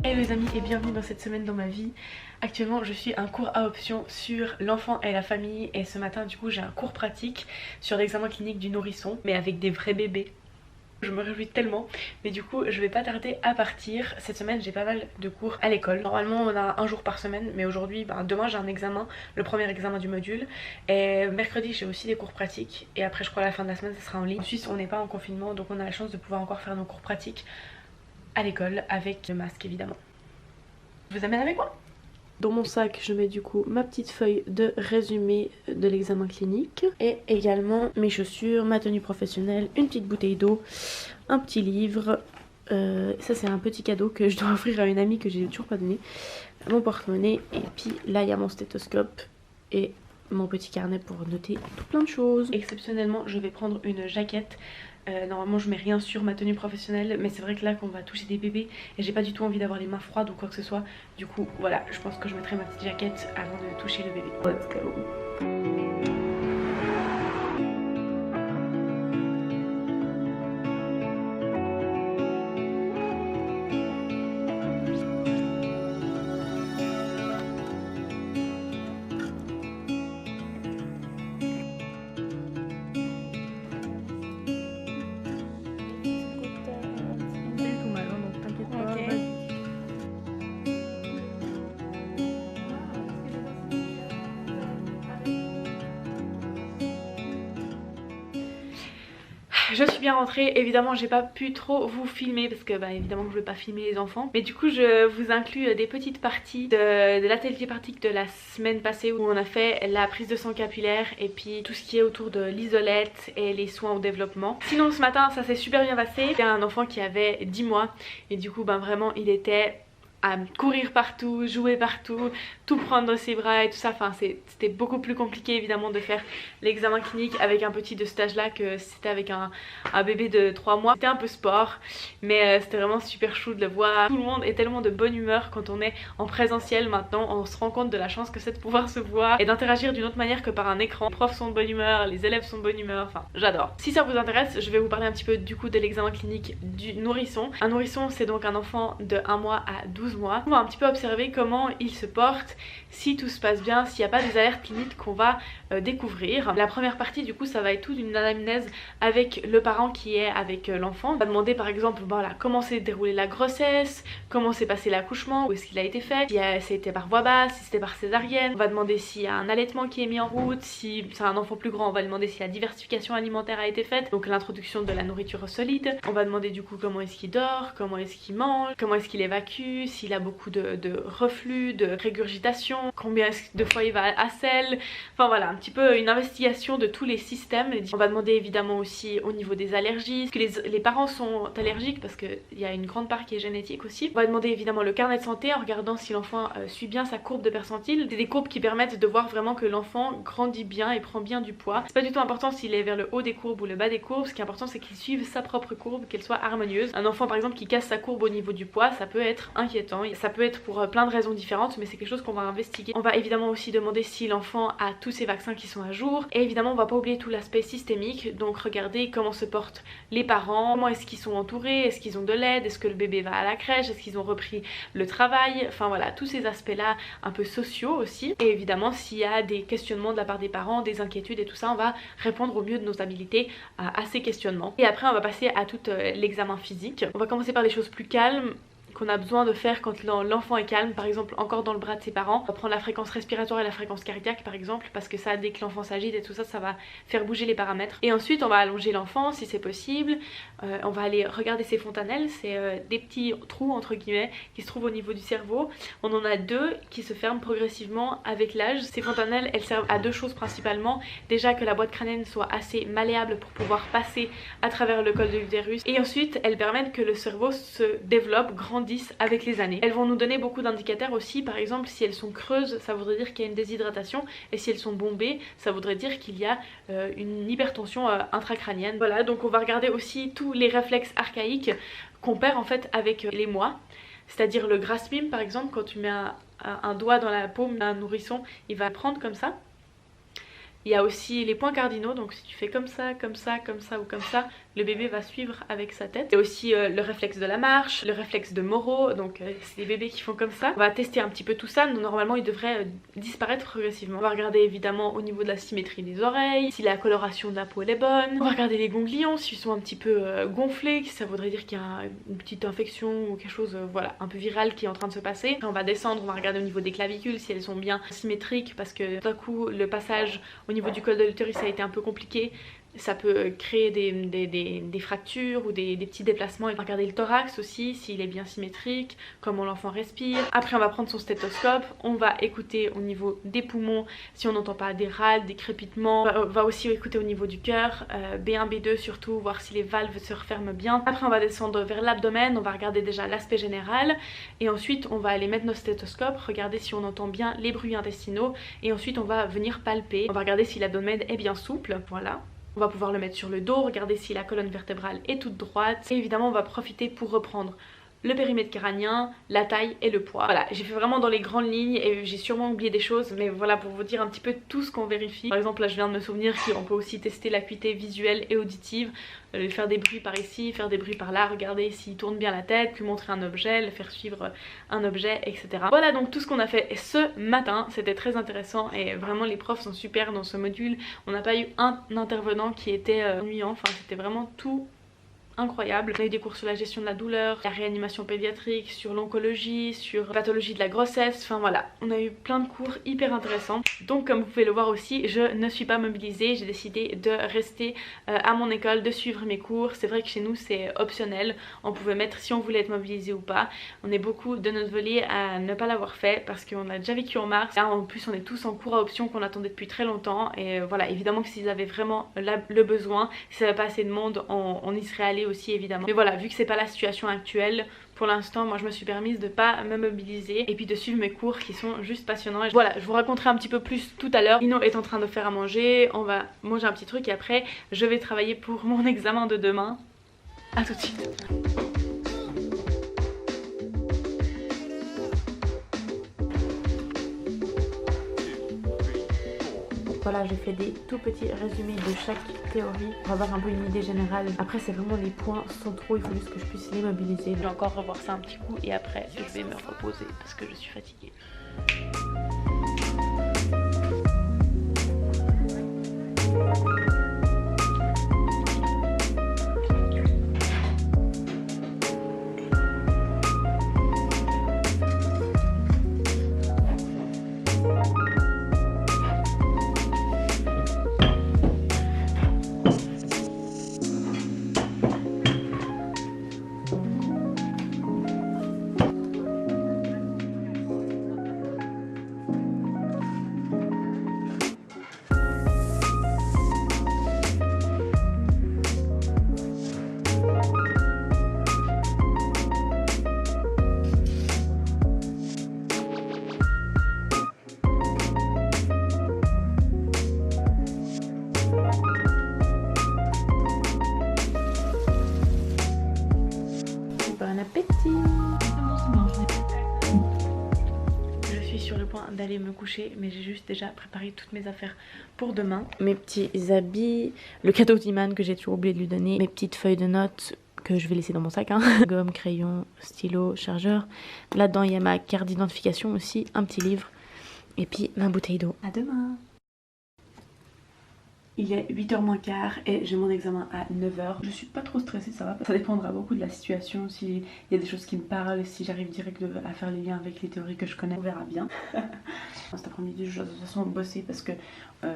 Hey les amis et bienvenue dans cette semaine dans ma vie. Actuellement je suis un cours à option sur l'enfant et la famille et ce matin du coup j'ai un cours pratique sur l'examen clinique du nourrisson mais avec des vrais bébés. Je me réjouis tellement, mais du coup je vais pas tarder à partir. Cette semaine j'ai pas mal de cours à l'école. Normalement on a un jour par semaine, mais aujourd'hui, demain j'ai un examen, le premier examen du module. Et mercredi j'ai aussi des cours pratiques. Et après je crois à la fin de la semaine ça sera en ligne. En Suisse on n'est pas en confinement, donc on a la chance de pouvoir encore faire nos cours pratiques à l'école avec le masque évidemment. Je vous amène avec moi. Dans mon sac, je mets du coup ma petite feuille de résumé de l'examen clinique et également mes chaussures, ma tenue professionnelle, une petite bouteille d'eau, un petit livre. Ça c'est un petit cadeau que je dois offrir à une amie que j'ai toujours pas donné. Mon porte-monnaie et puis là il y a mon stéthoscope et mon petit carnet pour noter tout plein de choses. Exceptionnellement, je vais prendre une jaquette. Normalement je mets rien sur ma tenue professionnelle, mais c'est vrai que là qu'on va toucher des bébés et j'ai pas du tout envie d'avoir les mains froides ou quoi que ce soit. Du coup voilà, je pense que je mettrai ma petite jaquette avant de toucher le bébé. Let's go. Je suis bien rentrée, évidemment j'ai pas pu trop vous filmer parce que évidemment que je vais pas filmer les enfants. Mais du coup je vous inclus des petites parties de l'atelier pratique de la semaine passée où on a fait la prise de sang capillaire et puis tout ce qui est autour de l'isolette et les soins au développement. Sinon ce matin ça s'est super bien passé. C'était un enfant qui avait 10 mois et du coup vraiment il était à courir partout, jouer partout, tout prendre dans ses bras et tout ça. Enfin c'était beaucoup plus compliqué évidemment de faire l'examen clinique avec un petit de cet âge là que c'était avec un bébé de 3 mois. C'était un peu sport mais c'était vraiment super chou de le voir. Tout le monde est tellement de bonne humeur quand on est en présentiel maintenant. On se rend compte de la chance que c'est de pouvoir se voir et d'interagir d'une autre manière que par un écran. Les profs sont de bonne humeur, les élèves sont de bonne humeur, enfin j'adore. Si ça vous intéresse, je vais vous parler un petit peu du coup de l'examen clinique du nourrisson. Un nourrisson c'est donc un enfant de 1 mois à 12 mois. On va un petit peu observer comment il se porte, si tout se passe bien, s'il n'y a pas des alertes cliniques qu'on va découvrir. La première partie du coup ça va être toute une anamnèse avec le parent qui est avec l'enfant. On va demander par exemple voilà, comment s'est déroulée la grossesse, comment s'est passé l'accouchement, où est-ce qu'il a été fait, si c'était par voie basse, si c'était par césarienne. On va demander s'il y a un allaitement qui est mis en route, si c'est un enfant plus grand on va demander si la diversification alimentaire a été faite, donc l'introduction de la nourriture solide. On va demander du coup comment est-ce qu'il dort, comment est-ce qu'il mange, comment est-ce qu'il évacue, s'il a beaucoup de reflux, de régurgitation, combien de fois il va à selle, enfin voilà un petit peu une investigation de tous les systèmes. On va demander évidemment aussi au niveau des allergies, est-ce que les parents sont allergiques parce qu'il y a une grande part qui est génétique aussi. On va demander évidemment le carnet de santé en regardant si l'enfant suit bien sa courbe de percentile. C'est des courbes qui permettent de voir vraiment que l'enfant grandit bien et prend bien du poids. C'est pas du tout important s'il est vers le haut des courbes ou le bas des courbes, ce qui est important c'est qu'il suive sa propre courbe, qu'elle soit harmonieuse. Un enfant par exemple qui casse sa courbe au niveau du poids, ça peut être inquiétant, ça peut être pour plein de raisons différentes mais c'est quelque chose qu'on va investiguer. On va évidemment aussi demander si l'enfant a tous ses vaccins qui sont à jour et évidemment on va pas oublier tout l'aspect systémique, donc regarder comment se portent les parents, comment est-ce qu'ils sont entourés, est-ce qu'ils ont de l'aide, est-ce que le bébé va à la crèche, est-ce qu'ils ont repris le travail, enfin voilà tous ces aspects là un peu sociaux aussi. Et évidemment s'il y a des questionnements de la part des parents, des inquiétudes et tout ça, on va répondre au mieux de nos habilités à ces questionnements. Et après on va passer à tout l'examen physique. On va commencer par les choses plus calmes qu'on a besoin de faire quand l'enfant est calme, par exemple encore dans le bras de ses parents. On va prendre la fréquence respiratoire et la fréquence cardiaque par exemple, parce que ça dès que l'enfant s'agite et tout ça, ça va faire bouger les paramètres. Et ensuite on va allonger l'enfant si c'est possible, on va aller regarder ses fontanelles, c'est des petits trous entre guillemets qui se trouvent au niveau du cerveau. On en a deux qui se ferment progressivement avec l'âge. Ces fontanelles elles servent à deux choses principalement, déjà que la boîte crânienne soit assez malléable pour pouvoir passer à travers le col de l'utérus, et ensuite elles permettent que le cerveau se développe, grandisse avec les années. Elles vont nous donner beaucoup d'indicateurs aussi, par exemple si elles sont creuses ça voudrait dire qu'il y a une déshydratation, et si elles sont bombées ça voudrait dire qu'il y a une hypertension intracrânienne. Voilà, donc on va regarder aussi tous les réflexes archaïques qu'on perd en fait avec les mois, c'est-à-dire le grasping par exemple, quand tu mets un doigt dans la paume d'un nourrisson il va prendre comme ça. Il y a aussi les points cardinaux, donc si tu fais comme ça, comme ça, comme ça ou comme ça, le bébé va suivre avec sa tête. Il y a aussi le réflexe de la marche, le réflexe de Moro, donc c'est les bébés qui font comme ça. On va tester un petit peu tout ça, donc normalement il devrait disparaître progressivement. On va regarder évidemment au niveau de la symétrie des oreilles, si la coloration de la peau elle est bonne. On va regarder les ganglions, s'ils sont un petit peu gonflés, ça voudrait dire qu'il y a une petite infection ou quelque chose voilà, un peu viral qui est en train de se passer. Après, on va descendre, on va regarder au niveau des clavicules si elles sont bien symétriques, parce que d'un coup le passage au niveau du col de l'utérus a été un peu compliqué. Ça peut créer des fractures ou des petits déplacements. Et regarder le thorax aussi, s'il est bien symétrique, comment l'enfant respire. Après on va prendre son stéthoscope, on va écouter au niveau des poumons si on n'entend pas des râles, des crépitements. On va aussi écouter au niveau du cœur, B1, B2 surtout, voir si les valves se referment bien. Après on va descendre vers l'abdomen, on va regarder déjà l'aspect général. Et ensuite on va aller mettre nos stéthoscopes, regarder si on entend bien les bruits intestinaux. Et ensuite on va venir palper, on va regarder si l'abdomen est bien souple, voilà. On va pouvoir le mettre sur le dos, regarder si la colonne vertébrale est toute droite. Et évidemment on va profiter pour reprendre le périmètre crânien, la taille et le poids. Voilà, j'ai fait vraiment dans les grandes lignes et j'ai sûrement oublié des choses, mais voilà pour vous dire un petit peu tout ce qu'on vérifie. Par exemple là je viens de me souvenir qu'on peut aussi tester l'acuité visuelle et auditive, faire des bruits par ici, faire des bruits par là, regarder s'il tourne bien la tête, lui montrer un objet, le faire suivre un objet, etc. Voilà donc tout ce qu'on a fait ce matin, c'était très intéressant et vraiment les profs sont super dans ce module. On n'a pas eu un intervenant qui était ennuyant, enfin c'était vraiment tout incroyable. On a eu des cours sur la gestion de la douleur, la réanimation pédiatrique, sur l'oncologie, sur la pathologie de la grossesse, enfin voilà, on a eu plein de cours hyper intéressants. Donc comme vous pouvez le voir aussi, je ne suis pas mobilisée, j'ai décidé de rester à mon école, de suivre mes cours. C'est vrai que chez nous c'est optionnel, on pouvait mettre si on voulait être mobilisé ou pas. On est beaucoup de notre voilier à ne pas l'avoir fait parce qu'on a déjà vécu en mars. Là en plus on est tous en cours à option qu'on attendait depuis très longtemps et voilà, évidemment que s'ils avaient vraiment le besoin, s'il n'y avait pas assez de monde, on y serait allé aussi évidemment. Mais voilà, vu que c'est pas la situation actuelle, pour l'instant moi je me suis permise de pas me mobiliser et puis de suivre mes cours qui sont juste passionnants. Et voilà, je vous raconterai un petit peu plus tout à l'heure. Ino est en train de faire à manger, on va manger un petit truc et après je vais travailler pour mon examen de demain. A tout de suite. Voilà, j'ai fait des tout petits résumés de chaque théorie pour avoir un peu une idée générale. Après c'est vraiment les points centraux, il faut juste que je puisse les mobiliser. Je vais encore revoir ça un petit coup et après je vais me reposer parce que je suis fatiguée. Bon appétit. Je suis sur le point d'aller me coucher, mais j'ai juste déjà préparé toutes mes affaires pour demain. Mes petits habits, le cadeau d'Iman que j'ai toujours oublié de lui donner, mes petites feuilles de notes que je vais laisser dans mon sac, hein. Gomme, crayon, stylo, chargeur. Là-dedans il y a ma carte d'identification aussi, un petit livre et puis ma bouteille d'eau. À demain. Il est 8h moins quart et j'ai mon examen à 9h. Je suis pas trop stressée, ça va. Ça dépendra beaucoup de la situation, s'il y a des choses qui me parlent, si j'arrive direct à faire les liens avec les théories que je connais, on verra bien. Cet après-midi je dois de toute façon bosser parce que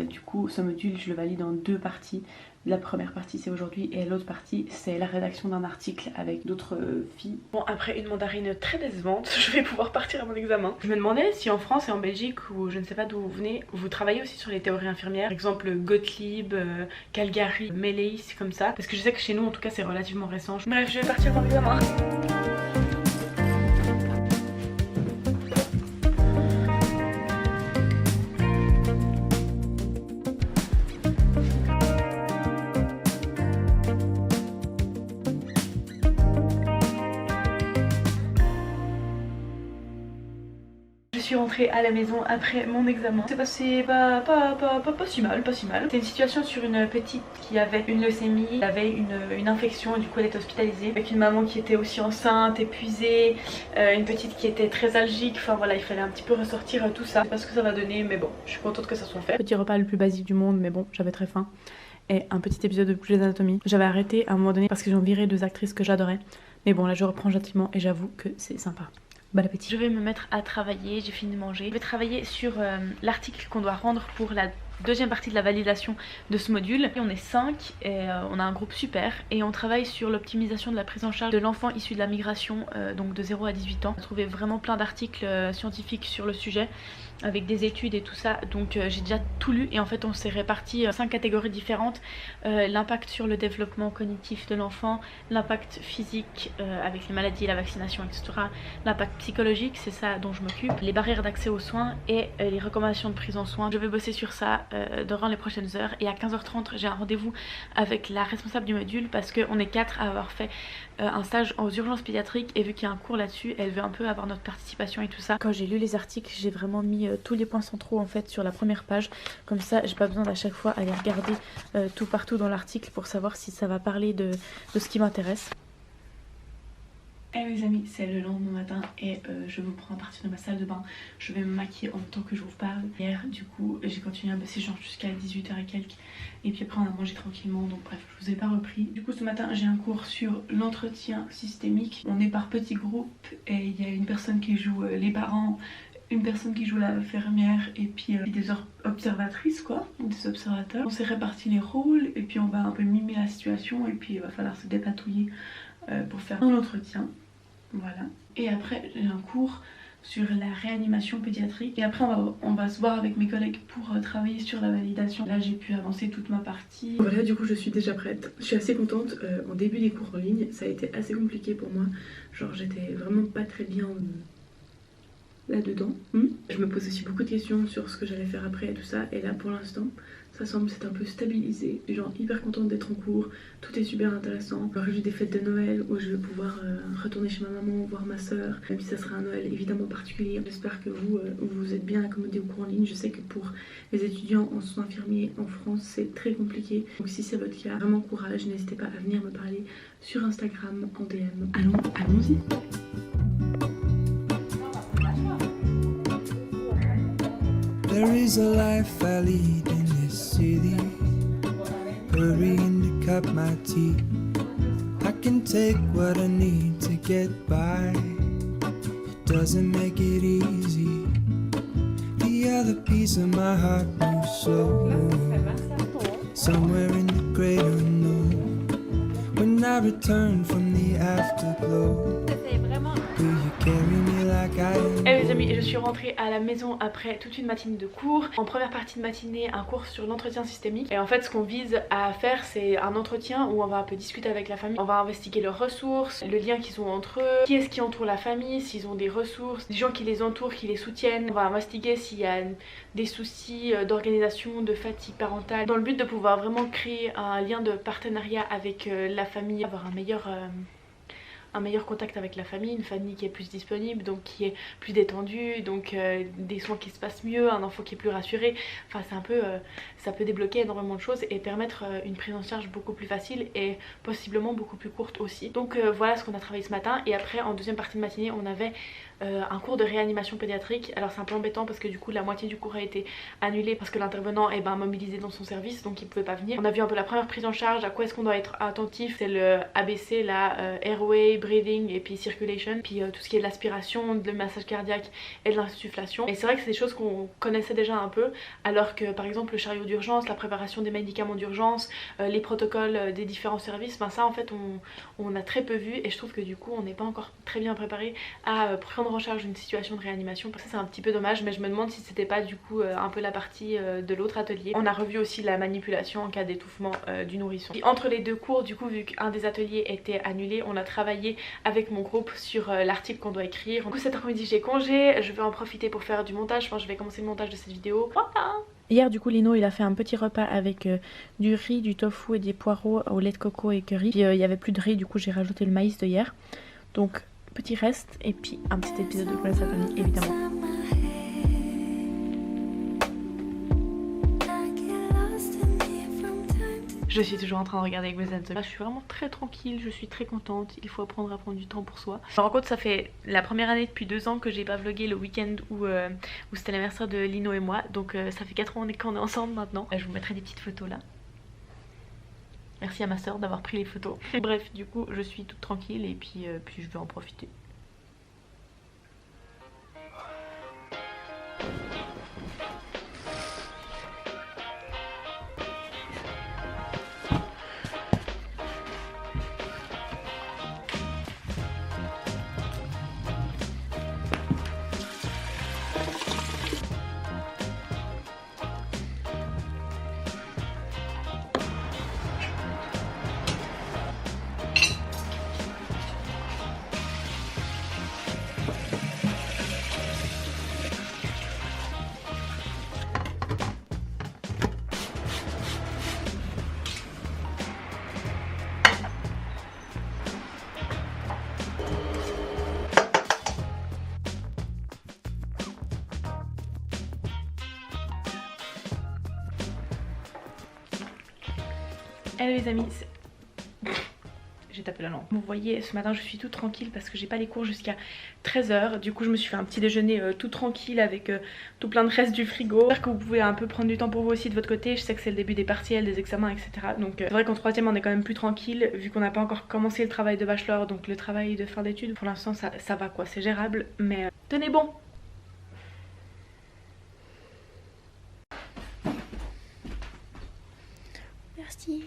du coup ce module je le valide en deux parties. La première partie c'est aujourd'hui et l'autre partie c'est la rédaction d'un article avec d'autres filles. Bon, après une mandarine très décevante, je vais pouvoir partir à mon examen. Je me demandais si en France et en Belgique ou je ne sais pas d'où vous venez, vous travaillez aussi sur les théories infirmières, par exemple Gottlieb, Calgary, Meiley, comme ça. Parce que je sais que chez nous en tout cas c'est relativement récent. Bref, je vais partir à mon examen. rentrée à la maison après mon examen. C'est passé pas si mal, C'était une situation sur une petite qui avait une leucémie, elle avait une infection et du coup elle était hospitalisée. Avec une maman qui était aussi enceinte, épuisée, une petite qui était très algique. Enfin voilà, il fallait un petit peu ressortir tout ça. Je sais pas ce que ça va donner mais bon, je suis contente que ça soit fait. Petit repas le plus basique du monde mais bon, j'avais très faim. Et un petit épisode de Grey's Anatomy. J'avais arrêté à un moment donné parce qu'ils ont viré 2 actrices que j'adorais. Mais bon là je reprends gentiment et j'avoue que c'est sympa. Bon appétit. Je vais me mettre à travailler, j'ai fini de manger. Je vais travailler sur l'article qu'on doit rendre pour la deuxième partie de la validation de ce module. Et on est 5 et on a un groupe super et on travaille sur l'optimisation de la prise en charge de l'enfant issu de la migration, donc de 0 à 18 ans. On a trouvé vraiment plein d'articles scientifiques sur le sujet avec des études et tout ça, donc j'ai déjà tout lu et en fait on s'est réparti 5 catégories différentes. L'impact sur le développement cognitif de l'enfant, l'impact physique avec les maladies, la vaccination, etc. L'impact psychologique, c'est ça dont je m'occupe, les barrières d'accès aux soins et les recommandations de prise en soins. Je vais bosser sur ça durant les prochaines heures et à 15h30 j'ai un rendez-vous avec la responsable du module parce qu'on est 4 à avoir fait un stage aux urgences pédiatriques et vu qu'il y a un cours là-dessus, elle veut un peu avoir notre participation et tout ça. Quand j'ai lu les articles, j'ai vraiment mis tous les points centraux en fait sur la première page, comme ça j'ai pas besoin d'à chaque fois aller regarder tout partout dans l'article pour savoir si ça va parler de ce qui m'intéresse. Eh les amis, c'est le lendemain matin et je vous prends à partir de ma salle de bain. Je vais me maquiller en même temps que je vous parle. Hier du coup j'ai continué à bosser genre jusqu'à 18h et quelques. Et puis après on a mangé tranquillement, donc bref je vous ai pas repris. Du coup ce matin j'ai un cours sur l'entretien systémique. On est par petits groupes et il y a une personne qui joue les parents, une personne qui joue l'infirmière et puis des observatrices quoi, des observateurs. On s'est réparti les rôles et puis on va un peu mimer la situation et puis il va falloir se dépatouiller pour faire un entretien. Voilà. Et après j'ai un cours sur la réanimation pédiatrique et après on va se voir avec mes collègues pour travailler sur la validation. Là j'ai pu avancer toute ma partie. Voilà, du coup je suis déjà prête. Je suis assez contente. Au début des cours en ligne ça a été assez compliqué pour moi. Genre j'étais vraiment pas très bien là-dedans. Je me pose aussi beaucoup de questions sur ce que j'allais faire après et tout ça. Et là pour l'instant ça semble s'être un peu stabilisé. Je suis genre hyper contente d'être en cours. Tout est super intéressant. J'ai des fêtes de Noël où je vais pouvoir retourner chez ma maman, voir ma soeur. Même si ça sera un Noël évidemment particulier. J'espère que vous êtes bien accommodés au cours en ligne. Je sais que pour les étudiants en soins infirmiers en France c'est très compliqué. Donc si c'est votre cas, vraiment courage. N'hésitez pas à venir me parler sur Instagram en DM. Allons-y. There is a life I lead in this city, hurrying to cut my teeth. I can take what I need to get by. It doesn't make it easy. The other piece of my heart moves slow, somewhere in the great unknown. When I return from the afterglow, will you carry me like I am? Eh les amis, je suis rentrée à la maison après toute une matinée de cours. En première partie de matinée, un cours sur l'entretien systémique. Et en fait ce qu'on vise à faire c'est un entretien où on va un peu discuter avec la famille. On va investiguer leurs ressources, le lien qu'ils ont entre eux, qui est-ce qui entoure la famille, s'ils ont des ressources, des gens qui les entourent, qui les soutiennent. On va investiguer s'il y a des soucis d'organisation, de fatigue parentale, dans le but de pouvoir vraiment créer un lien de partenariat avec la famille, avoir un meilleur contact avec la famille, une famille qui est plus disponible, donc qui est plus détendue, donc des soins qui se passent mieux, un enfant qui est plus rassuré. Enfin c'est un peu, ça peut débloquer énormément de choses et permettre une prise en charge beaucoup plus facile et possiblement beaucoup plus courte aussi. Donc voilà ce qu'on a travaillé ce matin. Et après en deuxième partie de matinée on avait un cours de réanimation pédiatrique. Alors c'est un peu embêtant parce que du coup la moitié du cours a été annulée parce que l'intervenant est mobilisé dans son service, donc il pouvait pas venir. On a vu un peu la première prise en charge, à quoi est-ce qu'on doit être attentif, c'est le ABC, la airway, breathing et puis circulation, puis tout ce qui est de l'aspiration, le massage cardiaque et de l'insufflation. Et c'est vrai que c'est des choses qu'on connaissait déjà un peu, alors que par exemple le chariot d'urgence, la préparation des médicaments d'urgence, les protocoles des différents services, ça en fait on a très peu vu et je trouve que du coup on n'est pas encore très bien préparé à prendre en charge une situation de réanimation. Parce que c'est un petit peu dommage, mais je me demande si c'était pas du coup un peu la partie de l'autre atelier. On a revu aussi la manipulation en cas d'étouffement du nourrisson. Et entre les deux cours, du coup vu qu'un des ateliers était annulé, on a travaillé avec mon groupe sur l'article qu'on doit écrire. Du coup cet après-midi j'ai congé, je vais en profiter pour faire du montage. Je vais commencer le montage de cette vidéo. Voilà. Hier du coup Lino il a fait un petit repas avec du riz, du tofu et des poireaux au lait de coco et curry. Puis il y avait plus de riz, du coup j'ai rajouté le maïs de hier. Donc petit reste et puis un petit épisode de Grey's Anatomy évidemment. Je suis toujours en train de regarder Grey's Anatomy. Là je suis vraiment très tranquille, je suis très contente. Il faut apprendre à prendre du temps pour soi. Je me rends compte, ça fait la première année depuis 2 ans que j'ai pas vlogué le week-end où c'était l'anniversaire de Lino et moi. Donc ça fait 4 ans qu'on est ensemble maintenant. Je vous mettrai des petites photos là. Merci à ma soeur d'avoir pris les photos. Bref, du coup je suis toute tranquille et puis je vais en profiter. Hello les amis, j'ai tapé la lampe. Vous voyez, ce matin je suis toute tranquille parce que j'ai pas les cours jusqu'à 13 h. Du coup je me suis fait un petit déjeuner tout tranquille avec tout plein de restes du frigo. J'espère que vous pouvez un peu prendre du temps pour vous aussi de votre côté. Je sais que c'est le début des partiels, des examens, etc. Donc c'est vrai qu'en 3ème on est quand même plus tranquille vu qu'on n'a pas encore commencé le travail de bachelor. Donc le travail de fin d'études, pour l'instant ça va quoi, c'est gérable. Mais tenez bon. Merci.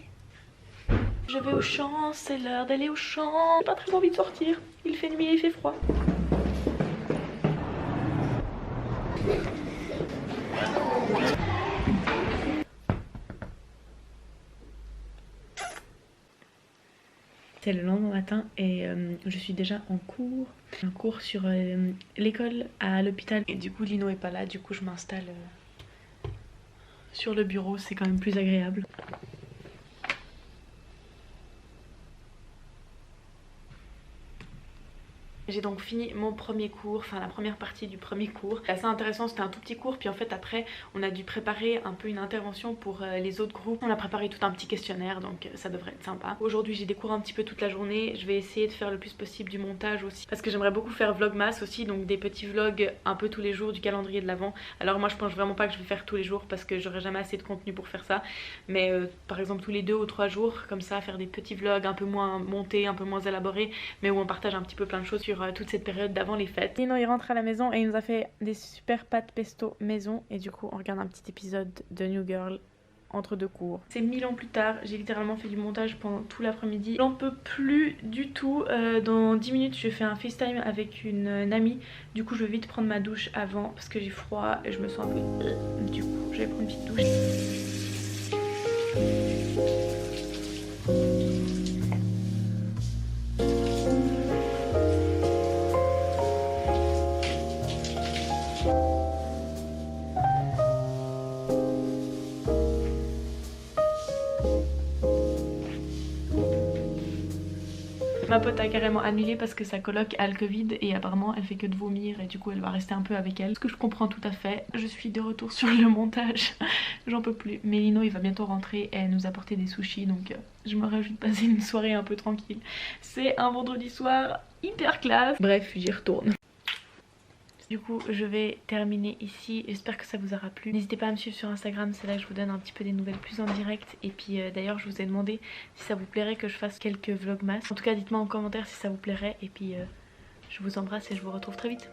Je vais au champ, c'est l'heure d'aller au champ. J'ai pas très envie de sortir. Il fait nuit et il fait froid. C'est le lendemain matin et je suis déjà en cours. Un cours sur l'école à l'hôpital. Et du coup Lino est pas là, du coup je m'installe sur le bureau, c'est quand même plus agréable. J'ai donc fini mon premier cours, enfin la première partie du premier cours. C'est assez intéressant, c'était un tout petit cours, puis en fait après on a dû préparer un peu une intervention pour les autres groupes. On a préparé tout un petit questionnaire, donc ça devrait être sympa. Aujourd'hui j'ai des cours un petit peu toute la journée, je vais essayer de faire le plus possible du montage aussi. Parce que j'aimerais beaucoup faire vlogmas aussi, donc des petits vlogs un peu tous les jours du calendrier de l'Avent. Alors moi je pense vraiment pas que je vais faire tous les jours parce que j'aurai jamais assez de contenu pour faire ça. Mais par exemple tous les 2 ou 3 jours, comme ça, faire des petits vlogs un peu moins montés, un peu moins élaborés, mais où on partage un petit peu plein de choses sur toute cette période d'avant les fêtes. Lino il rentre à la maison et il nous a fait des super pâtes pesto maison et du coup on regarde un petit épisode de New Girl entre 2 cours. C'est 1000 ans plus tard, j'ai littéralement fait du montage pendant tout l'après-midi. J'en peux plus du tout. Dans 10 minutes je fais un FaceTime avec une amie. Du coup je vais vite prendre ma douche avant parce que j'ai froid et je me sens un peu... Du coup je vais prendre une petite douche. Ma pote a carrément annulé parce que sa coloc a le Covid et apparemment elle fait que de vomir et du coup elle va rester un peu avec elle. Ce que je comprends tout à fait. Je suis de retour sur le montage. J'en peux plus. Mais Lino il va bientôt rentrer et nous apporter des sushis, donc je me réjouis de passer une soirée un peu tranquille. C'est un vendredi soir hyper classe. Bref, j'y retourne. Du coup je vais terminer ici, j'espère que ça vous aura plu. N'hésitez pas à me suivre sur Instagram, c'est là que je vous donne un petit peu des nouvelles plus en direct. Et puis d'ailleurs je vous ai demandé si ça vous plairait que je fasse quelques vlogmas. En tout cas dites-moi en commentaire si ça vous plairait. Et puis je vous embrasse et je vous retrouve très vite.